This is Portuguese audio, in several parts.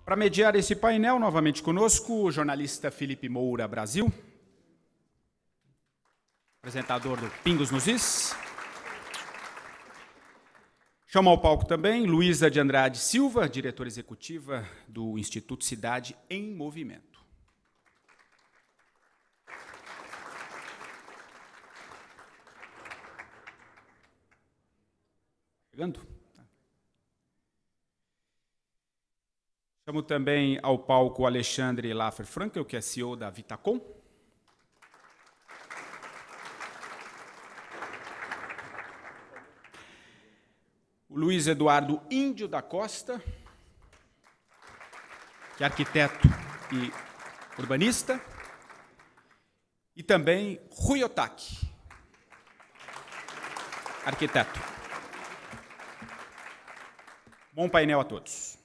Para mediar esse painel, novamente conosco, o jornalista Felipe Moura Brasil, apresentador do Pingos nos Is. Chamo ao palco também Luísa de Andrade Silva, diretora executiva do Instituto Cidade em Movimento. Chegando? Chamo também ao palco Alexandre Laffer Frankel, que é CEO da Vitacom. O Luiz Eduardo Índio da Costa, que é arquiteto e urbanista. E também Rui Otaki, arquiteto. Bom painel a todos.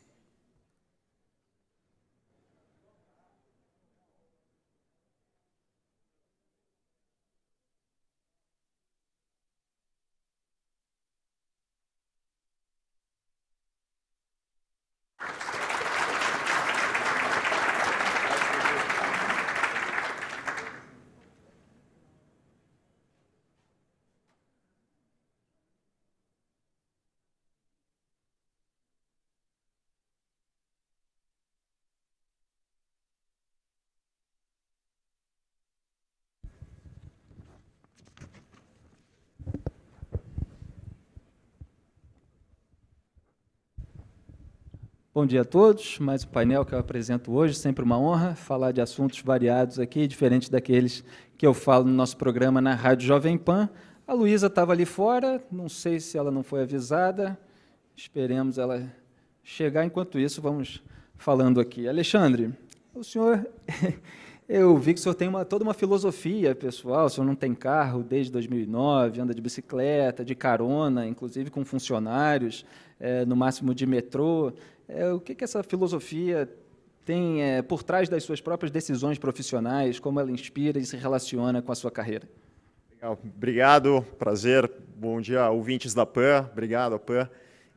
Bom dia a todos, mais um painel que eu apresento hoje, sempre uma honra falar de assuntos variados aqui, diferente daqueles que eu falo no nosso programa na Rádio Jovem Pan. A Luísa estava ali fora, não sei se ela não foi avisada, esperemos ela chegar, enquanto isso vamos falando aqui. Alexandre, o senhor, eu vi que o senhor tem toda uma filosofia pessoal, o senhor não tem carro desde 2009, anda de bicicleta, de carona, inclusive com funcionários, no máximo de metrô. O que essa filosofia tem por trás das suas próprias decisões profissionais, como ela inspira e se relaciona com a sua carreira? Legal. Obrigado, prazer, bom dia, ouvintes da PAN, obrigado, PAN.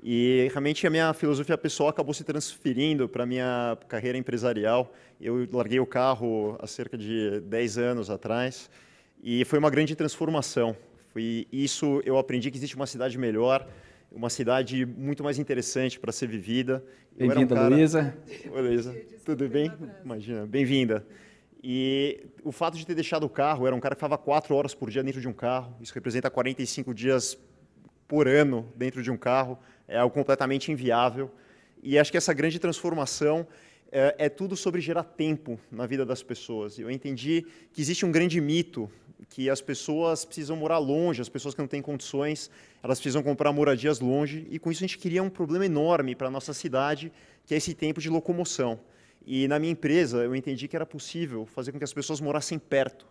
E realmente a minha filosofia pessoal acabou se transferindo para a minha carreira empresarial. Eu larguei o carro há cerca de 10 anos atrás e foi uma grande transformação. Isso eu aprendi que existe uma cidade melhor, uma cidade muito mais interessante para ser vivida. Bem-vinda, Luísa. Oi, Luísa. Tudo bem? Imagina, bem-vinda. E o fato de ter deixado o carro, era um cara que ficava 4 horas por dia dentro de um carro, isso representa 45 dias por ano dentro de um carro, é algo completamente inviável. E acho que essa grande transformação é tudo sobre gerar tempo na vida das pessoas. Eu entendi que existe um grande mito, que as pessoas precisam morar longe, as pessoas que não têm condições, elas precisam comprar moradias longe, e com isso a gente cria um problema enorme para a nossa cidade, que é esse tempo de locomoção. E na minha empresa eu entendi que era possível fazer com que as pessoas morassem perto.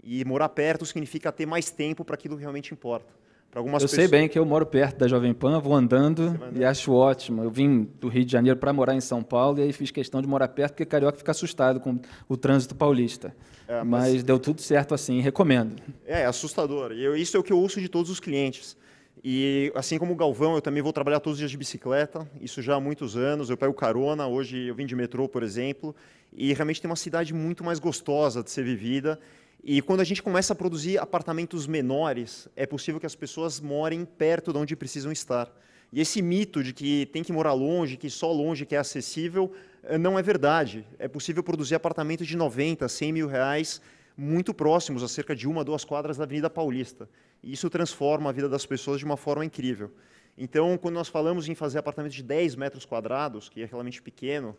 E morar perto significa ter mais tempo para aquilo que realmente importa. Eu sei bem que eu moro perto da Jovem Pan, vou andando e acho ótimo. Eu vim do Rio de Janeiro para morar em São Paulo e aí fiz questão de morar perto, porque carioca fica assustado com o trânsito paulista. Mas deu tudo certo assim, recomendo. É assustador. E isso é o que eu ouço de todos os clientes. E assim como o Galvão, eu também vou trabalhar todos os dias de bicicleta, isso já há muitos anos. Eu pego carona, hoje eu vim de metrô, por exemplo, e realmente tem uma cidade muito mais gostosa de ser vivida. E quando a gente começa a produzir apartamentos menores, é possível que as pessoas morem perto de onde precisam estar. E esse mito de que tem que morar longe, que só longe que é acessível, não é verdade. É possível produzir apartamentos de 90, 100 mil reais muito próximos, a cerca de 1, 2 quadras da Avenida Paulista. E isso transforma a vida das pessoas de uma forma incrível. Então, quando nós falamos em fazer apartamentos de 10 metros quadrados, que é realmente pequeno,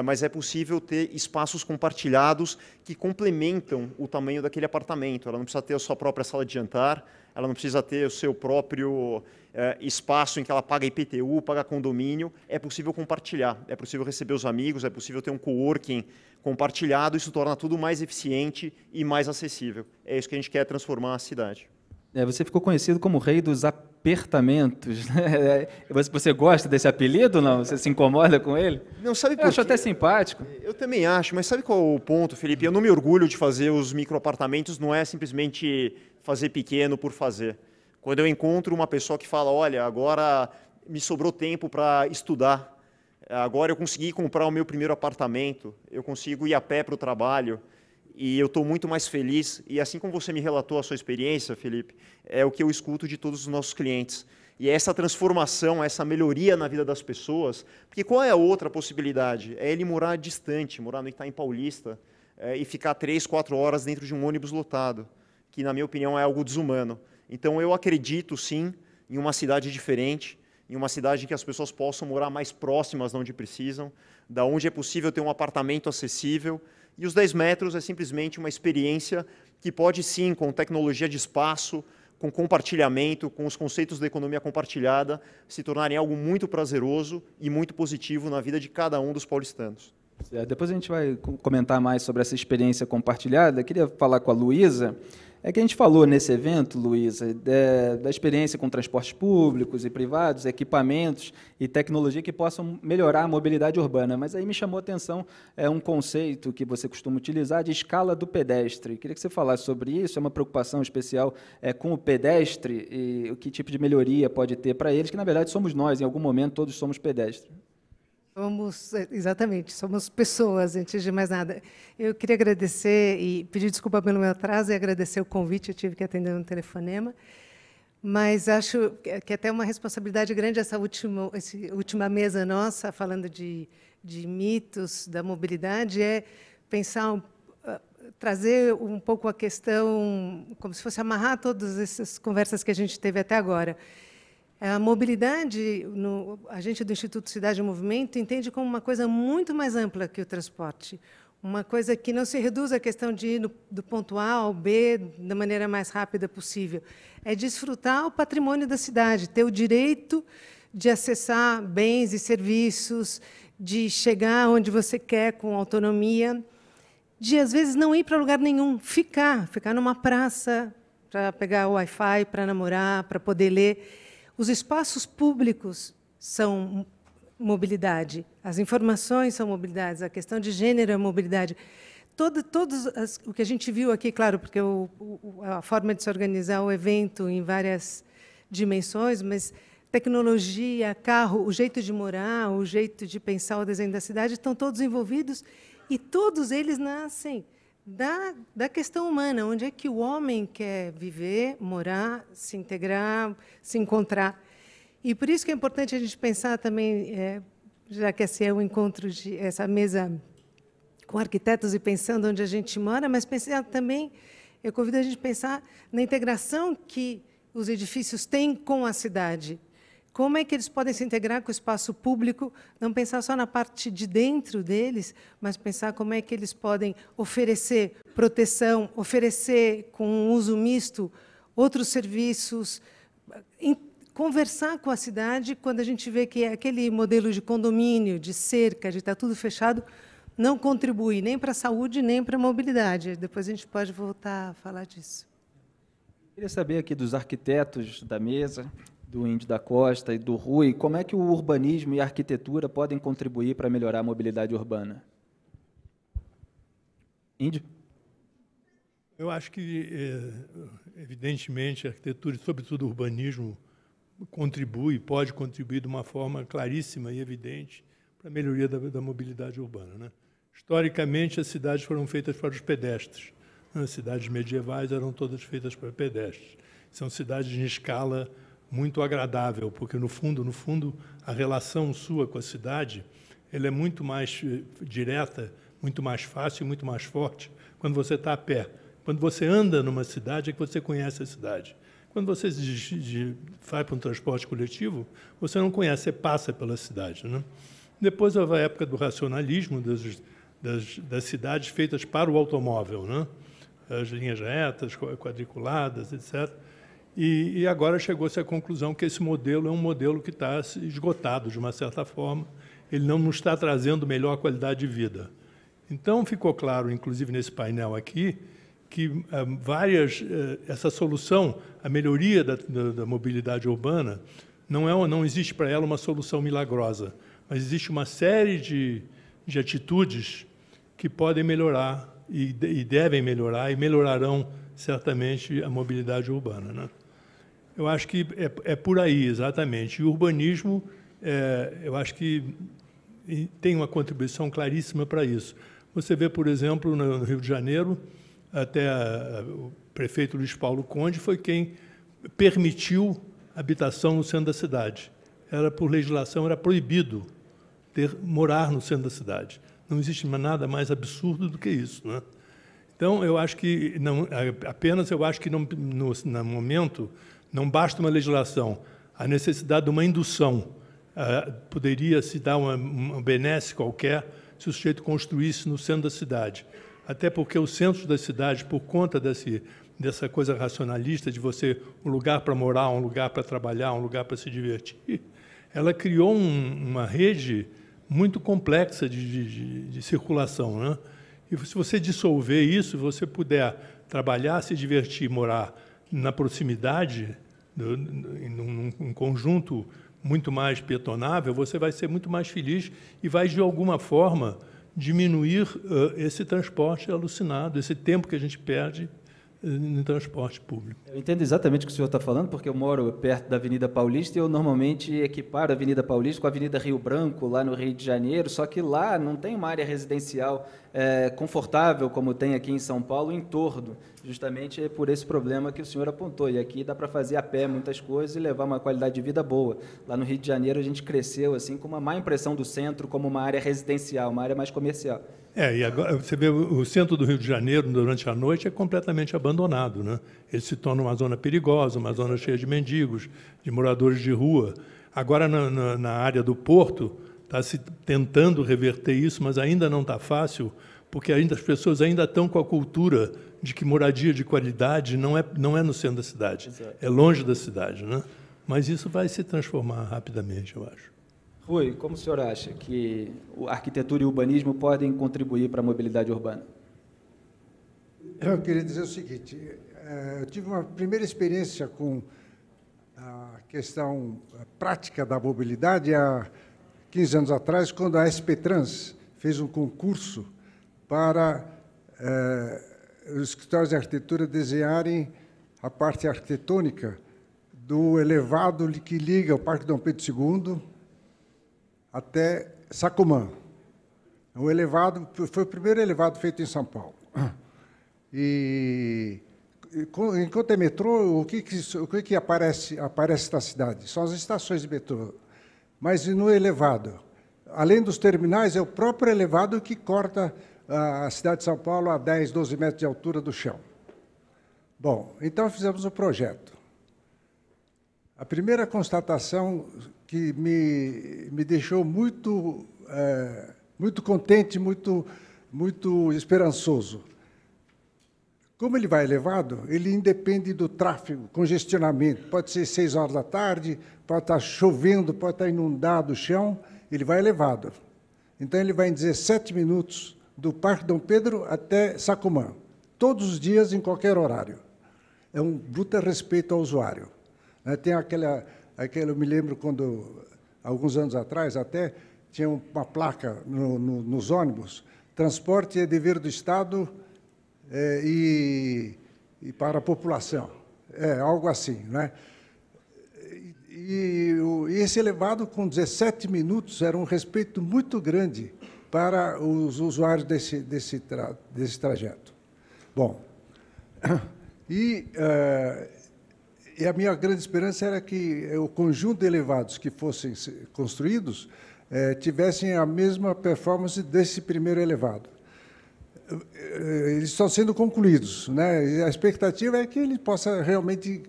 mas é possível ter espaços compartilhados que complementam o tamanho daquele apartamento. Ela não precisa ter a sua própria sala de jantar, ela não precisa ter o seu próprio espaço em que ela paga IPTU, paga condomínio. É possível compartilhar, é possível receber os amigos, é possível ter um coworking compartilhado. Isso torna tudo mais eficiente e mais acessível. É isso que a gente quer transformar a cidade. Você ficou conhecido como o rei dos apertamentos. Você gosta desse apelido ou não? Você se incomoda com ele? Não, sabe por quê? Eu acho até simpático. Eu também acho, mas sabe qual é o ponto, Felipe? Eu não me orgulho de fazer os microapartamentos, não é simplesmente fazer pequeno por fazer. Quando eu encontro uma pessoa que fala, olha, agora me sobrou tempo para estudar, Agora eu consegui comprar o meu primeiro apartamento, eu consigo ir a pé para o trabalho e eu estou muito mais feliz. E assim como você me relatou a sua experiência, Felipe, é o que eu escuto de todos os nossos clientes. E é essa transformação, essa melhoria na vida das pessoas, porque qual é a outra possibilidade? É ele morar distante, morar no Itaim Paulista e ficar 3, 4 horas dentro de um ônibus lotado, que na minha opinião é algo desumano. Então eu acredito sim em uma cidade diferente, em uma cidade em que as pessoas possam morar mais próximas de onde precisam, da onde é possível ter um apartamento acessível. E os 10 metros é simplesmente uma experiência que pode sim, com tecnologia de espaço, com compartilhamento, com os conceitos da economia compartilhada, se tornarem algo muito prazeroso e muito positivo na vida de cada um dos paulistanos. Depois a gente vai comentar mais sobre essa experiência compartilhada. Eu queria falar com a Luísa. É que a gente falou nesse evento, Luísa, da experiência com transportes públicos e privados, equipamentos e tecnologia que possam melhorar a mobilidade urbana. Mas aí me chamou a atenção um conceito que você costuma utilizar de escala do pedestre. Queria que você falasse sobre isso. É uma preocupação especial com o pedestre e o que tipo de melhoria pode ter para eles, que na verdade somos nós, em algum momento todos somos pedestres. Exatamente, somos pessoas, antes de mais nada. Eu queria agradecer e pedir desculpa pelo meu atraso e agradecer o convite, eu tive que atender um telefonema, mas acho que é até uma responsabilidade grande essa última mesa nossa, falando de mitos da mobilidade, é pensar, trazer um pouco a questão, como se fosse amarrar todas essas conversas que a gente teve até agora. A mobilidade, a gente do Instituto Cidade e Movimento entende como uma coisa muito mais ampla que o transporte, uma coisa que não se reduz à questão de ir do ponto A ao B da maneira mais rápida possível. É desfrutar o patrimônio da cidade, ter o direito de acessar bens e serviços, de chegar onde você quer com autonomia, de, às vezes, não ir para lugar nenhum, ficar numa praça para pegar o Wi-Fi, para namorar, para poder ler. Os espaços públicos são mobilidade, as informações são mobilidades, a questão de gênero é mobilidade. O que a gente viu aqui, claro, porque a forma de se organizar o evento em várias dimensões, mas tecnologia, carro, o jeito de morar, o jeito de pensar o desenho da cidade, estão todos envolvidos e todos eles nascem da questão humana, onde é que o homem quer viver, morar, se integrar, se encontrar. E por isso que é importante a gente pensar também, já que esse é o encontro de essa mesa com arquitetos e pensando onde a gente mora, mas pensar também, eu convido a gente a pensar na integração que os edifícios têm com a cidade. Como é que eles podem se integrar com o espaço público, não pensar só na parte de dentro deles, mas pensar como é que eles podem oferecer proteção, oferecer, com um uso misto, outros serviços, conversar com a cidade quando a gente vê que aquele modelo de condomínio, de cerca, de estar tudo fechado, não contribui nem para a saúde, nem para a mobilidade. Depois a gente pode voltar a falar disso. Queria saber aqui dos arquitetos da mesa, do Índio da Costa e do Rui, como é que o urbanismo e a arquitetura podem contribuir para melhorar a mobilidade urbana? Índio? Eu acho que, evidentemente, a arquitetura e, sobretudo, o urbanismo pode contribuir de uma forma claríssima e evidente para a melhoria da mobilidade urbana, né? Historicamente, as cidades foram feitas para os pedestres. As cidades medievais eram todas feitas para pedestres. São cidades em escala muito agradável, porque, no fundo, a relação sua com a cidade ela é muito mais direta, muito mais fácil, muito mais forte quando você está a pé. Quando você anda numa cidade, é que você conhece a cidade. Quando você vai para um transporte coletivo, você não conhece, você passa pela cidade, né? Depois houve a época do racionalismo, das cidades feitas para o automóvel, né? As linhas retas, quadriculadas, etc. E agora chegou-se à conclusão que esse modelo é um modelo que está esgotado, de uma certa forma. Ele não nos está trazendo melhor qualidade de vida. Então, ficou claro, inclusive nesse painel aqui, que essa solução, a melhoria da mobilidade urbana, não existe para ela uma solução milagrosa, mas existe uma série de atitudes que podem melhorar e devem melhorar e melhorarão certamente a mobilidade urbana, né? Eu acho que é por aí, exatamente. E o urbanismo, eu acho que e tem uma contribuição claríssima para isso. Você vê, por exemplo, no Rio de Janeiro, até o prefeito Luiz Paulo Conde foi quem permitiu habitação no centro da cidade. Por legislação, era proibido morar no centro da cidade. Não existe nada mais absurdo do que isso, né? Então, eu acho que no momento não basta uma legislação, a necessidade de uma indução. Poderia se dar uma benesse qualquer se o sujeito construísse no centro da cidade. Até porque os centros da cidade, por conta dessa coisa racionalista de você um lugar para morar, um lugar para trabalhar, um lugar para se divertir, ela criou uma rede muito complexa de circulação, né? E se você dissolver isso, você puder trabalhar, se divertir, morar na proximidade, num conjunto muito mais petonável, você vai ser muito mais feliz e vai, de alguma forma, diminuir esse transporte alucinado, esse tempo que a gente perde no transporte público. Eu entendo exatamente o que o senhor está falando, porque eu moro perto da Avenida Paulista e eu normalmente equiparo a Avenida Paulista com a Avenida Rio Branco, lá no Rio de Janeiro, só que lá não tem uma área residencial confortável, como tem aqui em São Paulo, em torno, justamente por esse problema que o senhor apontou. E aqui dá para fazer a pé muitas coisas e levar uma qualidade de vida boa. Lá no Rio de Janeiro a gente cresceu assim com uma má impressão do centro como uma área residencial, uma área mais comercial. E agora você vê o centro do Rio de Janeiro, durante a noite, é completamente abandonado, né? Ele se torna uma zona perigosa, uma zona cheia de mendigos, de moradores de rua. Agora, na área do Porto, está se tentando reverter isso, mas ainda não está fácil, porque as pessoas ainda estão com a cultura de que moradia de qualidade não é no centro da cidade, é longe da cidade, né? Mas isso vai se transformar rapidamente, eu acho. Rui, como o senhor acha que a arquitetura e o urbanismo podem contribuir para a mobilidade urbana? Eu queria dizer o seguinte, eu tive uma primeira experiência com a questão prática da mobilidade há 15 anos atrás, quando a SP Trans fez um concurso para os escritórios de arquitetura desenharem a parte arquitetônica do elevado que liga o Parque Dom Pedro II até Sacomã. O elevado foi o primeiro elevado feito em São Paulo. E enquanto é metrô, o que aparece na cidade? São as estações de metrô. Mas no elevado, além dos terminais, é o próprio elevado que corta a cidade de São Paulo a 10, 12 metros de altura do chão. Bom, então fizemos o projeto. A primeira constatação que me deixou muito contente, muito esperançoso. Como ele vai elevado, ele independe do tráfego, congestionamento. Pode ser 6 horas da tarde, pode estar chovendo, pode estar inundado o chão, ele vai elevado. Então, ele vai em 17 minutos do Parque Dom Pedro até Sacomã, todos os dias, em qualquer horário. É um bruto respeito ao usuário. Tem eu me lembro quando, alguns anos atrás, até tinha uma placa nos ônibus, transporte é dever do Estado e para a população. Algo assim, né? E esse elevado, com 17 minutos, era um respeito muito grande para os usuários desse trajeto. Bom, e a minha grande esperança era que o conjunto de elevados que fossem construídos tivessem a mesma performance desse primeiro elevado. Eles estão sendo concluídos, né? E a expectativa é que ele possa realmente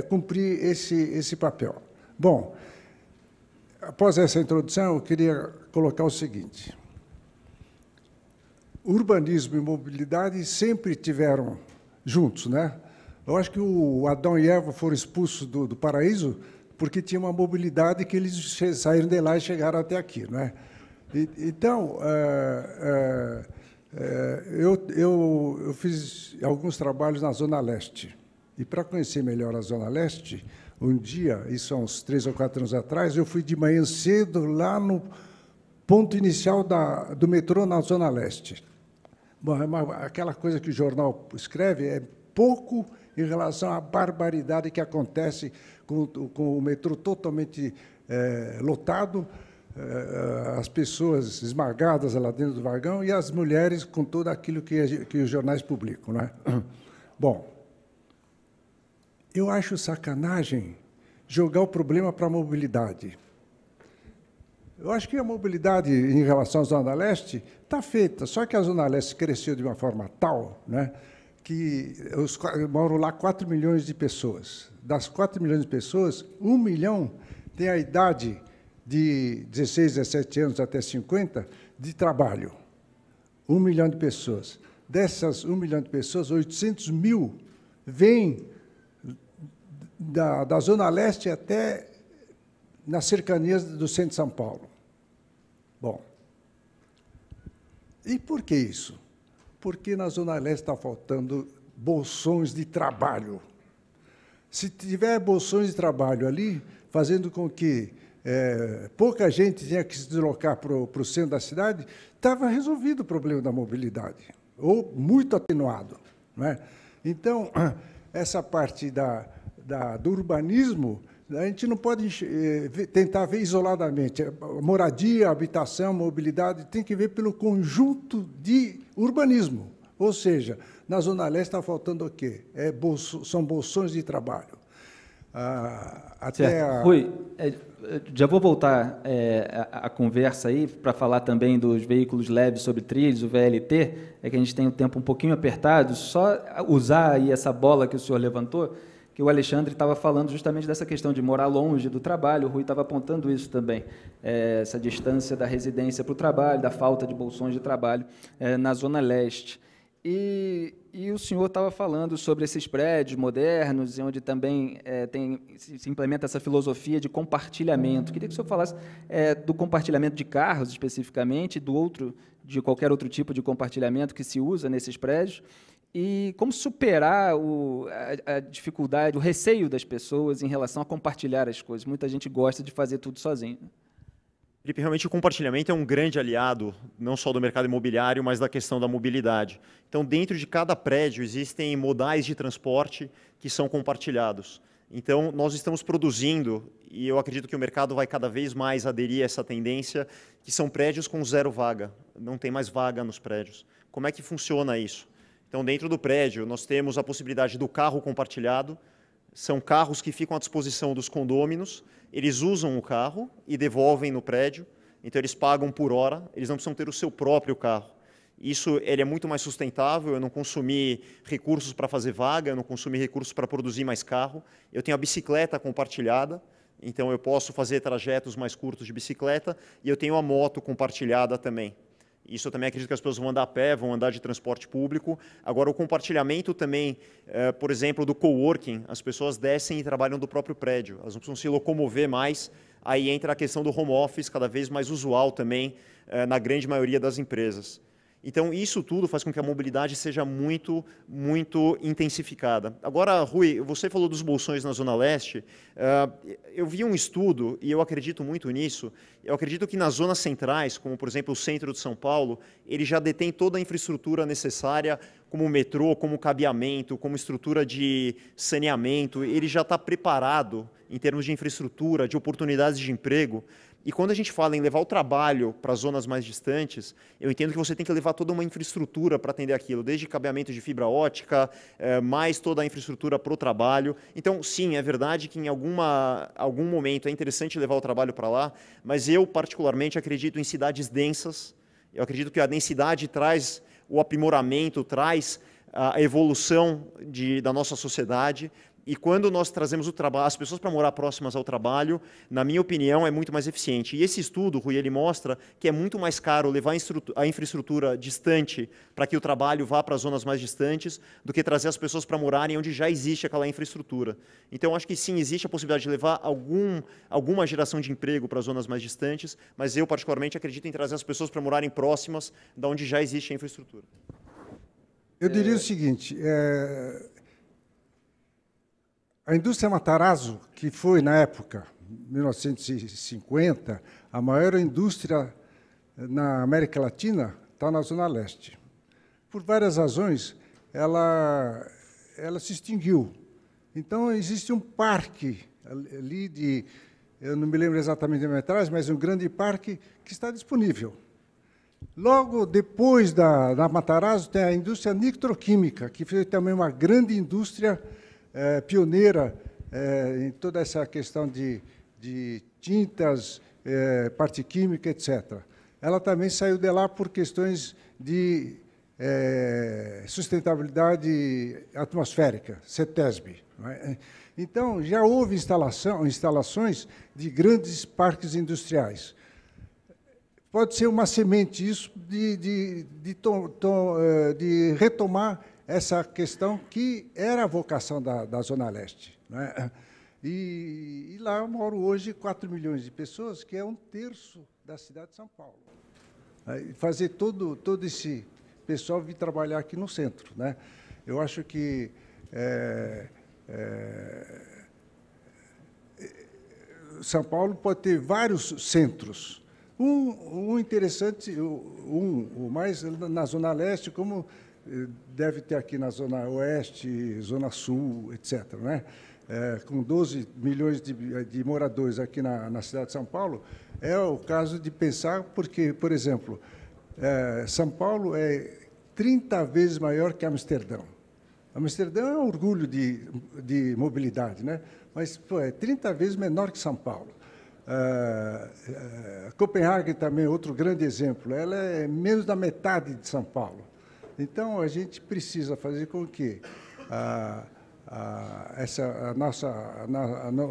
cumprir esse papel. Bom, após essa introdução, eu queria colocar o seguinte. Urbanismo e mobilidade sempre tiveram juntos, né? Eu acho que o Adão e Eva foram expulsos do paraíso porque tinha uma mobilidade que eles saíram de lá e chegaram até aqui, né? Então, eu fiz alguns trabalhos na Zona Leste. E, para conhecer melhor a Zona Leste, um dia, isso há uns 3 ou 4 anos atrás, eu fui de manhã cedo lá no ponto inicial do metrô na Zona Leste. Bom, aquela coisa que o jornal escreve é pouco em relação à barbaridade que acontece com o metrô totalmente lotado, as pessoas esmagadas lá dentro do vagão e as mulheres com tudo aquilo que os jornais publicam, né? Bom, eu acho sacanagem jogar o problema para a mobilidade. Eu acho que a mobilidade em relação à Zona Leste está feita, só que a Zona Leste cresceu de uma forma tal, né, que moram lá 4 milhões de pessoas. Das 4 milhões de pessoas, 1 milhão tem a idade de 16, 17 anos até 50 de trabalho. 1 milhão de pessoas. Dessas 1 milhão de pessoas, 800 mil vêm da Zona Leste até nas cercanias do centro de São Paulo. Bom, e por que isso? Porque na Zona Leste está faltando bolsões de trabalho. Se tiver bolsões de trabalho ali, fazendo com que pouca gente tenha que se deslocar para o centro da cidade, estava resolvido o problema da mobilidade, ou muito atenuado, não é? Então, essa parte do urbanismo, a gente não pode tentar ver isoladamente. Moradia, habitação, mobilidade, tem que ver pelo conjunto de urbanismo. Ou seja, na Zona Leste está faltando o quê? São bolsões de trabalho. Rui, já vou voltar a conversa aí para falar também dos veículos leves sobre trilhos, o VLT, é que a gente tem um tempo um pouquinho apertado, só usar aí essa bola que o senhor levantou, que o Alexandre estava falando justamente dessa questão de morar longe do trabalho, o Rui estava apontando isso também, essa distância da residência para o trabalho, da falta de bolsões de trabalho na Zona Leste. E o senhor estava falando sobre esses prédios modernos, onde também se implementa essa filosofia de compartilhamento. Queria que o senhor falasse do compartilhamento de carros, especificamente, de qualquer outro tipo de compartilhamento que se usa nesses prédios, e como superar a dificuldade, o receio das pessoas em relação a compartilhar as coisas. Muita gente gosta de fazer tudo sozinho. Felipe, realmente o compartilhamento é um grande aliado, não só do mercado imobiliário, mas da questão da mobilidade. Então, dentro de cada prédio, existem modais de transporte que são compartilhados. Então, nós estamos produzindo, e eu acredito que o mercado vai cada vez mais aderir a essa tendência, que são prédios com 0 vaga, não tem mais vaga nos prédios. Como é que funciona isso? Então, dentro do prédio, nós temos a possibilidade do carro compartilhado. São carros que ficam à disposição dos condôminos, eles usam o carro e devolvem no prédio, então eles pagam por hora, eles não precisam ter o seu próprio carro. Isso é muito mais sustentável, eu não consumi recursos para fazer vaga, eu não consumi recursos para produzir mais carro. Eu tenho a bicicleta compartilhada, então eu posso fazer trajetos mais curtos de bicicleta, e eu tenho a moto compartilhada também. Isso eu também acredito que as pessoas vão andar a pé, vão andar de transporte público. Agora, o compartilhamento também, por exemplo, do coworking, as pessoas descem e trabalham do próprio prédio, elas não precisam se locomover mais. Aí entra a questão do home office, cada vez mais usual também na grande maioria das empresas. Então, isso tudo faz com que a mobilidade seja muito, muito intensificada. Agora, Rui, você falou dos bolsões na Zona Leste. Eu vi um estudo, e eu acredito muito nisso. Eu acredito que nas zonas centrais, como, por exemplo, o centro de São Paulo, ele já detém toda a infraestrutura necessária, como o metrô, como cabeamento, como estrutura de saneamento. Ele já está preparado em termos de infraestrutura, de oportunidades de emprego. E quando a gente fala em levar o trabalho para zonas mais distantes, eu entendo que você tem que levar toda uma infraestrutura para atender aquilo, desde cabeamento de fibra ótica, mais toda a infraestrutura para o trabalho. Então, sim, é verdade que em algum momento é interessante levar o trabalho para lá, mas eu, particularmente, acredito em cidades densas. Eu acredito que a densidade traz o aprimoramento, traz a evolução da nossa sociedade. E quando nós trazemos as pessoas para morar próximas ao trabalho, na minha opinião, é muito mais eficiente. E esse estudo, Rui, ele mostra que é muito mais caro levar a infraestrutura distante para que o trabalho vá para zonas mais distantes do que trazer as pessoas para morarem onde já existe aquela infraestrutura. Então, acho que sim, existe a possibilidade de levar alguma geração de emprego para zonas mais distantes, mas eu, particularmente, acredito em trazer as pessoas para morarem próximas de onde já existe a infraestrutura. Eu diria o seguinte, a indústria Matarazzo, que foi, na época, 1950, a maior indústria na América Latina, está na Zona Leste. Por várias razões, ela se extinguiu. Então, existe um parque ali eu não me lembro exatamente da metragem, mas um grande parque que está disponível. Logo depois da Matarazzo tem a indústria nitroquímica, que foi também uma grande indústria pioneira em toda essa questão de tintas, parte química, etc. Ela também saiu de lá por questões de sustentabilidade atmosférica, CETESB. Não é? Então, já houve instalações de grandes parques industriais. Pode ser uma semente isso de retomar essa questão que era a vocação da Zona Leste. Não é? E lá moram hoje 4 milhões de pessoas, que é 1/3 da cidade de São Paulo. Fazer todo esse pessoal vir trabalhar aqui no centro, né? Eu acho que São Paulo pode ter vários centros. Um interessante, o mais na Zona Leste, como deve ter aqui na Zona Oeste, Zona Sul, etc., né? Com 12 milhões de moradores aqui na cidade de São Paulo, é o caso de pensar, porque, por exemplo, São Paulo é 30 vezes maior que Amsterdã. Amsterdã é um orgulho de mobilidade, né? Mas é 30 vezes menor que São Paulo. Copenhague também é outro grande exemplo. Ela é menos da metade de São Paulo. Então, a gente precisa fazer com que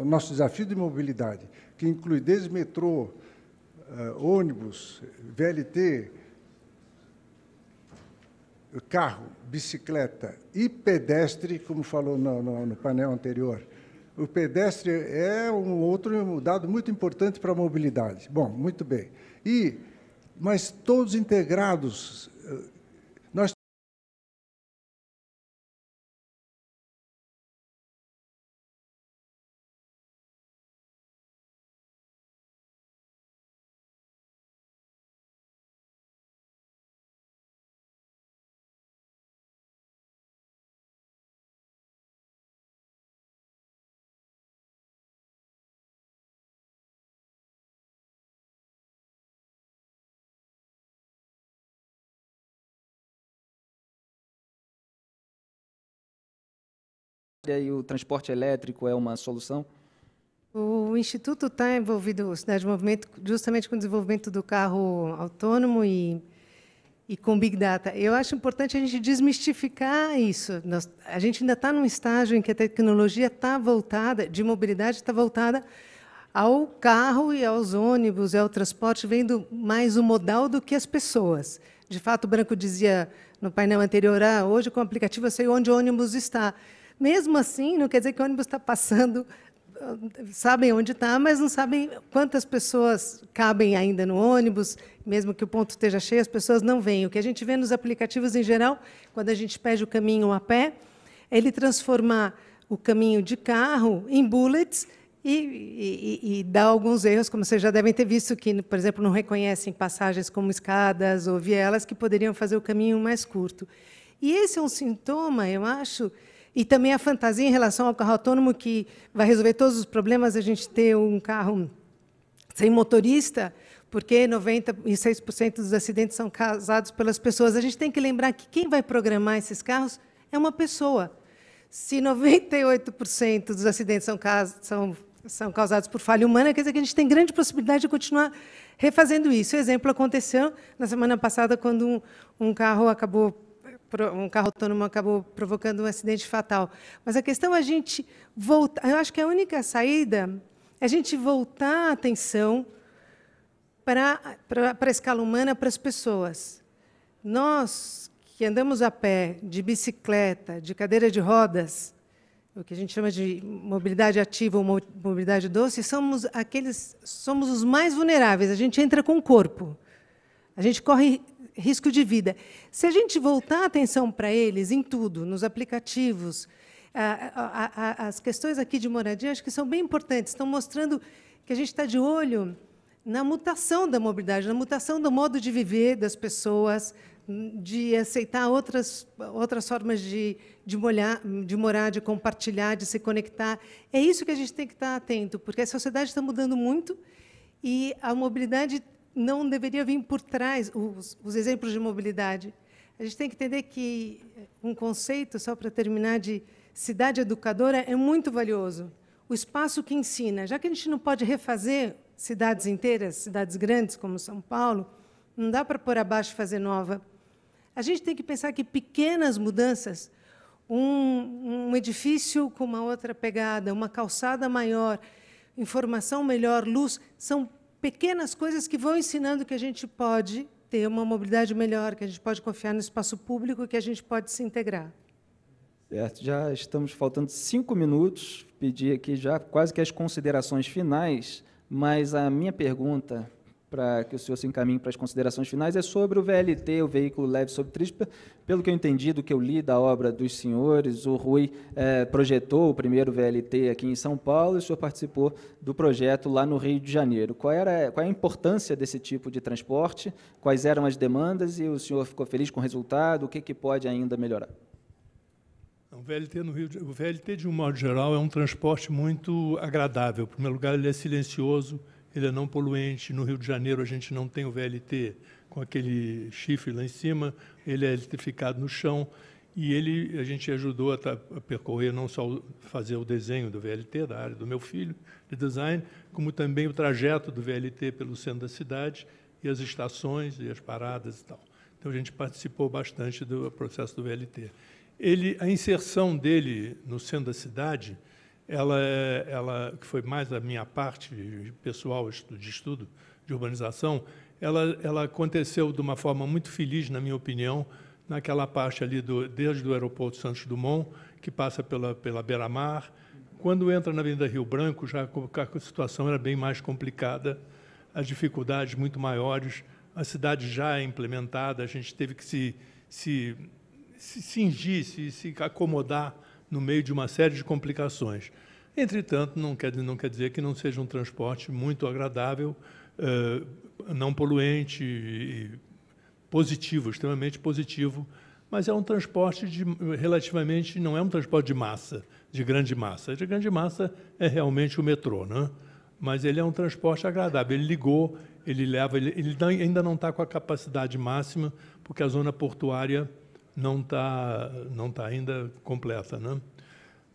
nosso desafio de mobilidade, que inclui desde metrô, ônibus, VLT, carro, bicicleta e pedestre, como falou no painel anterior. O pedestre é um outro dado muito importante para a mobilidade. Bom, muito bem. Mas todos integrados. Nós E o transporte elétrico é uma solução? O Instituto está envolvido, o Cidade Movimento, justamente com o desenvolvimento do carro autônomo e com Big Data. Eu acho importante a gente desmistificar isso. A gente ainda está num estágio em que a tecnologia está voltada, de mobilidade está voltada ao carro e aos ônibus e ao transporte, vendo mais o modal do que as pessoas. De fato, o Branco dizia no painel anterior, hoje com o aplicativo eu sei onde o ônibus está. Mesmo assim, não quer dizer que o ônibus está passando, sabem onde está, mas não sabem quantas pessoas cabem ainda no ônibus, mesmo que o ponto esteja cheio, as pessoas não veem. O que a gente vê nos aplicativos, em geral, quando a gente pede o caminho a pé, é ele transformar o caminho de carro em bullets e dá alguns erros, como vocês já devem ter visto, que, por exemplo, não reconhecem passagens como escadas ou vielas que poderiam fazer o caminho mais curto. E esse é um sintoma, eu acho. E também a fantasia em relação ao carro autônomo, que vai resolver todos os problemas, a gente ter um carro sem motorista, porque 96% dos acidentes são causados pelas pessoas. A gente tem que lembrar que quem vai programar esses carros é uma pessoa. Se 98% dos acidentes são causados por falha humana, quer dizer que a gente tem grande possibilidade de continuar refazendo isso. O exemplo aconteceu na semana passada, quando um carro autônomo acabou provocando um acidente fatal. Mas a questão é a gente voltar. Eu acho que a única saída é a gente voltar a atenção para a escala humana, para as pessoas. Nós, que andamos a pé, de bicicleta, de cadeira de rodas, o que a gente chama de mobilidade ativa ou mobilidade doce, somos os mais vulneráveis. A gente entra com o corpo. A gente corre risco de vida. Se a gente voltar a atenção para eles em tudo, nos aplicativos, as questões aqui de moradia, acho que são bem importantes, estão mostrando que a gente está de olho na mutação da mobilidade, na mutação do modo de viver das pessoas, de aceitar outras formas de morar, de compartilhar, de se conectar. É isso que a gente tem que estar atento, porque a sociedade está mudando muito e a mobilidade não deveria vir por trás, os exemplos de mobilidade. A gente tem que entender que um conceito, só para terminar, de cidade educadora é muito valioso. O espaço que ensina, já que a gente não pode refazer cidades inteiras, cidades grandes como São Paulo, não dá para pôr abaixo e fazer nova. A gente tem que pensar que pequenas mudanças, um edifício com uma outra pegada, uma calçada maior, informação melhor, luz, são pequenas coisas que vão ensinando que a gente pode ter uma mobilidade melhor, que a gente pode confiar no espaço público, que a gente pode se integrar. Certo, já estamos faltando 5 minutos, pedi aqui já quase que as considerações finais, mas a minha pergunta, para que o senhor se encaminhe para as considerações finais, é sobre o VLT, o veículo leve sobre trilhos. Pelo que eu entendi, do que eu li da obra dos senhores, o Rui projetou o primeiro VLT aqui em São Paulo e o senhor participou do projeto lá no Rio de Janeiro. Qual é a importância desse tipo de transporte? Quais eram as demandas? E o senhor ficou feliz com o resultado? O que pode ainda melhorar? O VLT, de um modo geral, é um transporte muito agradável. Em primeiro lugar, ele é silencioso, ele é não poluente. No Rio de Janeiro, a gente não tem o VLT com aquele chifre lá em cima, ele é eletrificado no chão, e a gente ajudou a percorrer, não só fazer o desenho do VLT, da área do meu filho, de design, como também o trajeto do VLT pelo centro da cidade, e as estações, e as paradas e tal. Então, a gente participou bastante do processo do VLT. A inserção dele no centro da cidade, ela que foi mais a minha parte pessoal de estudo de urbanização, ela aconteceu de uma forma muito feliz, na minha opinião, naquela parte ali desde o aeroporto Santos Dumont, que passa pela beira-mar. Quando entra na Avenida Rio Branco, já a situação era bem mais complicada, as dificuldades muito maiores, a cidade já é implementada, a gente teve que se cingir, se acomodar no meio de uma série de complicações. Entretanto, não quer dizer que não seja um transporte muito agradável, não poluente, e positivo, extremamente positivo, mas é um transporte relativamente, não é um transporte de massa, de grande massa. De grande massa é realmente o metrô, né? Mas ele é um transporte agradável. Ele ligou, ele ainda não está com a capacidade máxima, porque a zona portuária não está ainda completa, né?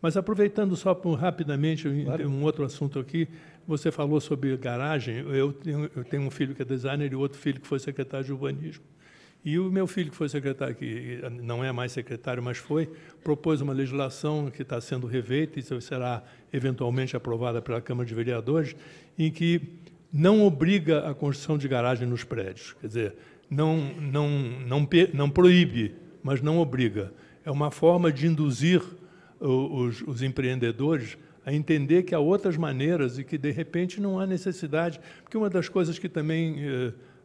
Mas, aproveitando só rapidamente, claro, um outro assunto aqui, você falou sobre garagem. Eu tenho um filho que é designer e outro filho que foi secretário de urbanismo. E o meu filho, que foi secretário, que não é mais secretário, mas propôs uma legislação que está sendo refeita e será eventualmente aprovada pela Câmara de Vereadores, em que não obriga a construção de garagem nos prédios. Quer dizer, não proíbe, mas não obriga. É uma forma de induzir os empreendedores a entender que há outras maneiras e que, de repente, não há necessidade. Porque uma das coisas que também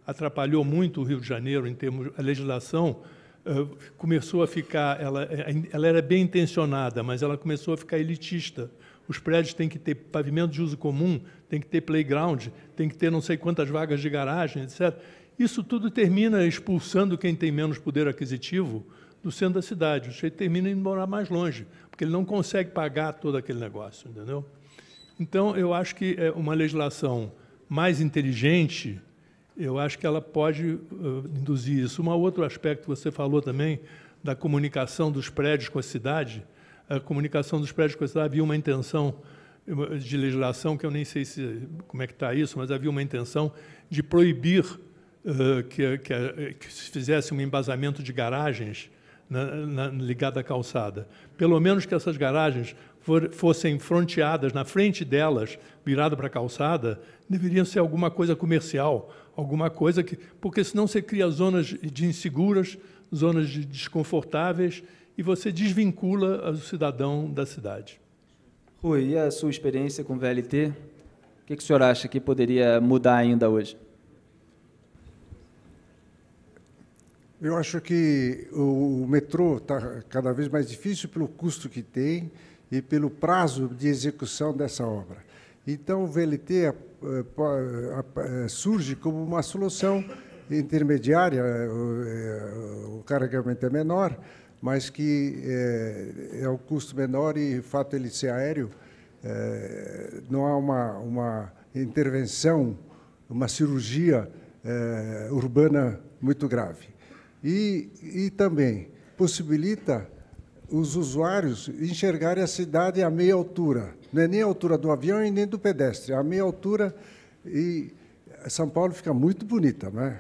atrapalhou muito o Rio de Janeiro, em termos a legislação, começou a ficar... Ela era bem intencionada, mas ela começou a ficar elitista. Os prédios têm que ter pavimento de uso comum, tem que ter playground, tem que ter não sei quantas vagas de garagem, etc. Isso tudo termina expulsando quem tem menos poder aquisitivo do centro da cidade. O sujeito termina indo morar mais longe, porque ele não consegue pagar todo aquele negócio, entendeu? Então, eu acho que uma legislação mais inteligente, eu acho que ela pode induzir isso. Um outro aspecto que você falou também, da comunicação dos prédios com a cidade, a comunicação dos prédios com a cidade, havia uma intenção de legislação, que eu nem sei como é que está isso, mas havia uma intenção de proibir que se fizesse um embasamento de garagens ligado à calçada. Pelo menos que essas garagens fossem fronteadas, na frente delas, virado para a calçada, deveriam ser alguma coisa comercial, alguma coisa que... Porque senão você cria zonas de inseguras, zonas desconfortáveis, e você desvincula o cidadão da cidade. Rui, e a sua experiência com o VLT? O que o senhor acha que poderia mudar ainda hoje? Eu acho que o metrô está cada vez mais difícil pelo custo que tem e pelo prazo de execução dessa obra. Então, o VLT surge como uma solução intermediária, o carregamento é menor, mas que é o custo menor e o fato de ele ser aéreo, não há uma intervenção, uma cirurgia urbana muito grave. E também possibilita os usuários enxergarem a cidade a meia altura. Não é nem a altura do avião e nem do pedestre, é a meia altura, e São Paulo fica muito bonita, né?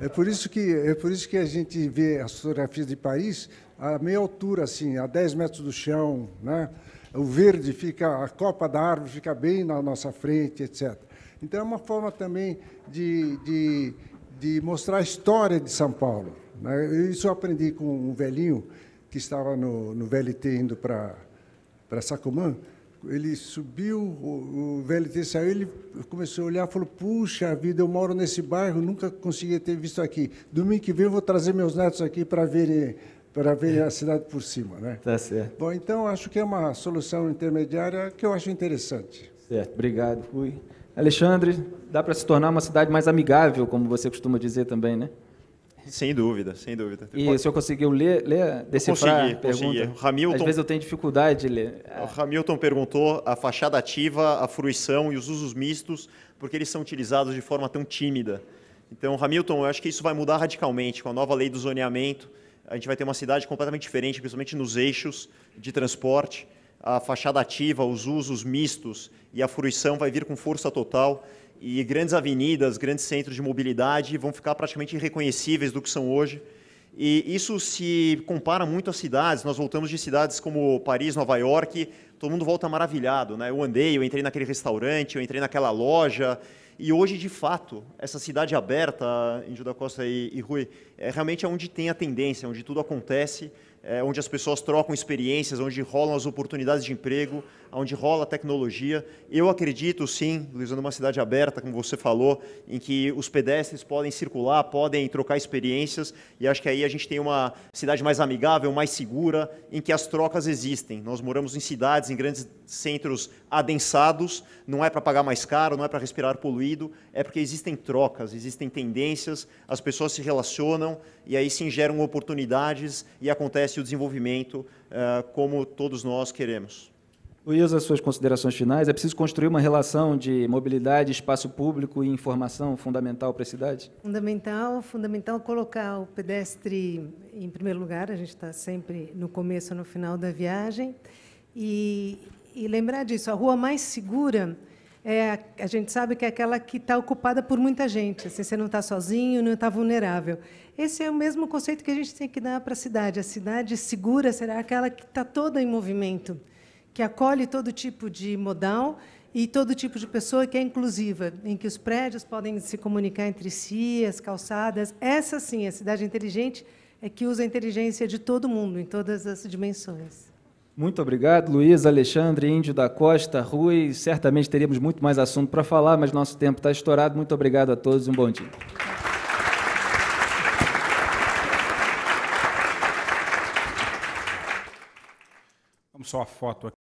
É por isso que a gente vê as fotografias de Paris a meia altura, assim, a 10 metros do chão, né? O verde fica, a copa da árvore fica bem na nossa frente, etc. Então, é uma forma também de mostrar a história de São Paulo, né? Isso eu aprendi com um velhinho que estava no VLT indo para Sacomã. Ele subiu, o VLT saiu, ele começou a olhar e falou, puxa vida, eu moro nesse bairro, nunca consegui ter visto aqui. Domingo que vem eu vou trazer meus netos aqui para verem a cidade por cima, né? Tá certo. Bom, então, acho que é uma solução intermediária que eu acho interessante. Certo, obrigado, Rui. Alexandre, dá para se tornar uma cidade mais amigável, como você costuma dizer também, né? Sem dúvida, sem dúvida. E o senhor conseguiu decifrar a pergunta? Consegui. Hamilton, às vezes eu tenho dificuldade de ler. O Hamilton perguntou a fachada ativa, a fruição e os usos mistos, porque eles são utilizados de forma tão tímida. Então, Hamilton, eu acho que isso vai mudar radicalmente com a nova lei do zoneamento. A gente vai ter uma cidade completamente diferente, principalmente nos eixos de transporte. A fachada ativa, os usos mistos e a fruição vai vir com força total. E grandes avenidas, grandes centros de mobilidade vão ficar praticamente irreconhecíveis do que são hoje. E isso se compara muito às cidades. Nós voltamos de cidades como Paris, Nova York, todo mundo volta maravilhado, né? Eu entrei naquele restaurante, eu entrei naquela loja. E hoje, de fato, essa cidade aberta, Índio da Costa e Rui, realmente é onde tem a tendência, onde tudo acontece, onde as pessoas trocam experiências, onde rolam as oportunidades de emprego, onde rola a tecnologia. Eu acredito, sim, Luiz, numa cidade aberta, como você falou, em que os pedestres podem circular, podem trocar experiências, e acho que aí a gente tem uma cidade mais amigável, mais segura, em que as trocas existem. Nós moramos em cidades, em grandes centros adensados, não é para pagar mais caro, não é para respirar poluído, é porque existem trocas, existem tendências, as pessoas se relacionam, e aí sim geram oportunidades e acontece o desenvolvimento como todos nós queremos. Luiz, as suas considerações finais. É preciso construir uma relação de mobilidade, espaço público e informação fundamental para a cidade? Fundamental colocar o pedestre em primeiro lugar, a gente está sempre no começo ou no final da viagem, e lembrar disso, a rua mais segura, a gente sabe que é aquela que está ocupada por muita gente, assim, você não está sozinho, não está vulnerável. Esse é o mesmo conceito que a gente tem que dar para a cidade. A cidade segura será aquela que está toda em movimento, que acolhe todo tipo de modal e todo tipo de pessoa, que é inclusiva, em que os prédios podem se comunicar entre si, as calçadas. Essa, sim, a cidade inteligente é que usa a inteligência de todo mundo, em todas as dimensões. Muito obrigado, Luiz, Alexandre, Índio da Costa, Rui. Certamente teríamos muito mais assunto para falar, mas nosso tempo está estourado. Muito obrigado a todos e um bom dia. Vamos só a foto aqui.